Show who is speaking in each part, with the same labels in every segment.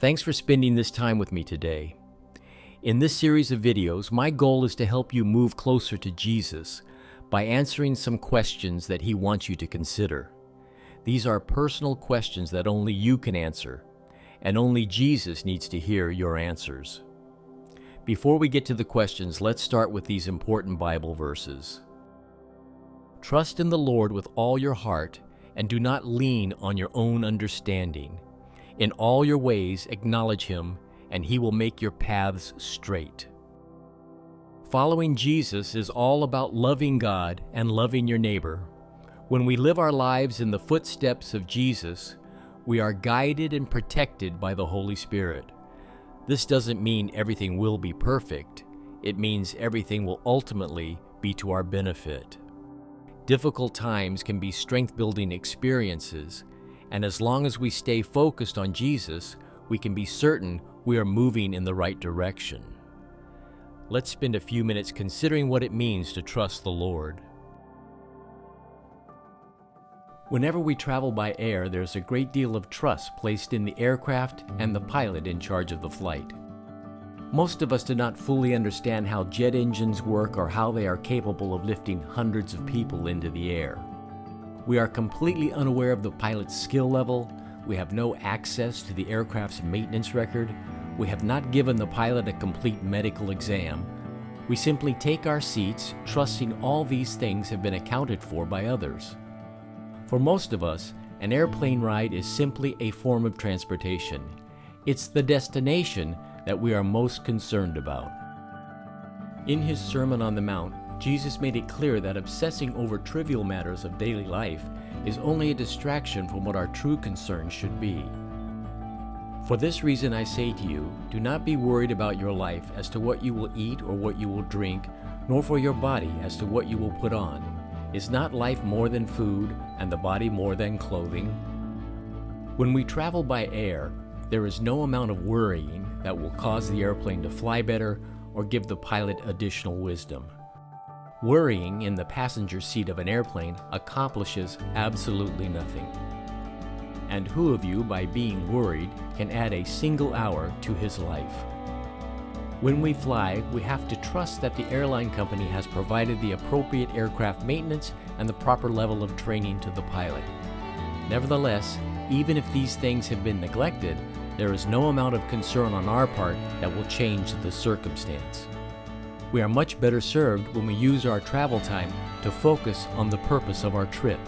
Speaker 1: Thanks for spending this time with me today. In this series of videos, my goal is to help you move closer to Jesus by answering some questions that He wants you to consider. These are personal questions that only you can answer, and only Jesus needs to hear your answers. Before we get to the questions, let's start with these important Bible verses. Trust in the Lord with all your heart, and do not lean on your own understanding. In all your ways acknowledge Him, and He will make your paths straight. Following Jesus is all about loving God and loving your neighbor. When we live our lives in the footsteps of Jesus, we are guided and protected by the Holy Spirit. This doesn't mean everything will be perfect. It means everything will ultimately be to our benefit. Difficult times can be strength-building experiences, and as long as we stay focused on Jesus, we can be certain we are moving in the right direction. Let's spend a few minutes considering what it means to trust the Lord. Whenever we travel by air, there's a great deal of trust placed in the aircraft and the pilot in charge of the flight. Most of us do not fully understand how jet engines work or how they are capable of lifting hundreds of people into the air. We are completely unaware of the pilot's skill level. We have no access to the aircraft's maintenance record. We have not given the pilot a complete medical exam. We simply take our seats, trusting all these things have been accounted for by others. For most of us, an airplane ride is simply a form of transportation. It's the destination that we are most concerned about. In His Sermon on the Mount, Jesus made it clear that obsessing over trivial matters of daily life is only a distraction from what our true concern should be. For this reason I say to you, do not be worried about your life as to what you will eat or what you will drink, nor for your body as to what you will put on. Is not life more than food, and the body more than clothing? When we travel by air, there is no amount of worrying that will cause the airplane to fly better or give the pilot additional wisdom. Worrying in the passenger seat of an airplane accomplishes absolutely nothing. And who of you, by being worried, can add a single hour to his life? When we fly, we have to trust that the airline company has provided the appropriate aircraft maintenance and the proper level of training to the pilot. Nevertheless, even if these things have been neglected, there is no amount of concern on our part that will change the circumstance. We are much better served when we use our travel time to focus on the purpose of our trip.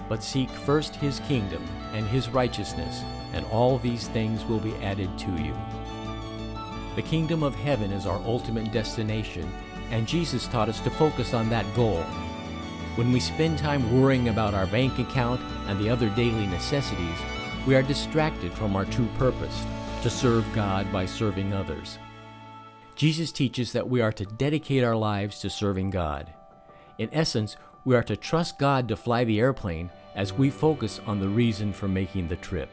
Speaker 1: But seek first His kingdom and His righteousness, and all these things will be added to you. The kingdom of heaven is our ultimate destination, and Jesus taught us to focus on that goal. When we spend time worrying about our bank account and the other daily necessities, we are distracted from our true purpose, to serve God by serving others. Jesus teaches that we are to dedicate our lives to serving God. In essence, we are to trust God to fly the airplane as we focus on the reason for making the trip.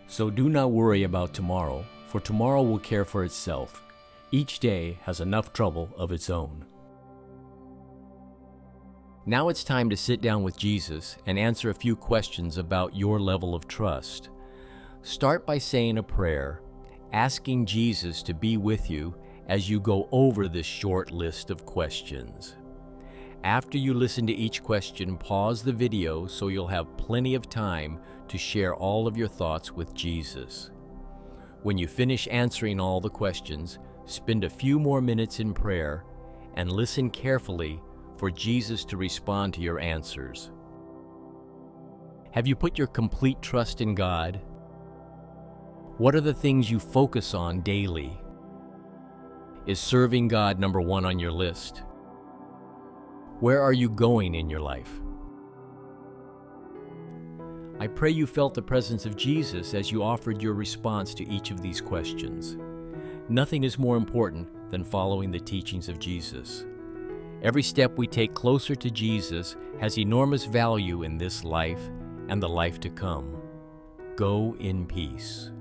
Speaker 1: So do not worry about tomorrow, for tomorrow will care for itself. Each day has enough trouble of its own. Now it's time to sit down with Jesus and answer a few questions about your level of trust. Start by saying a prayer, asking Jesus to be with you as you go over this short list of questions. After you listen to each question, pause the video so you'll have plenty of time to share all of your thoughts with Jesus. When you finish answering all the questions, spend a few more minutes in prayer and listen carefully for Jesus to respond to your answers. Have you put your complete trust in God? What are the things you focus on daily? Is serving God number one on your list? Where are you going in your life? I pray you felt the presence of Jesus as you offered your response to each of these questions. Nothing is more important than following the teachings of Jesus. Every step we take closer to Jesus has enormous value in this life and the life to come. Go in peace.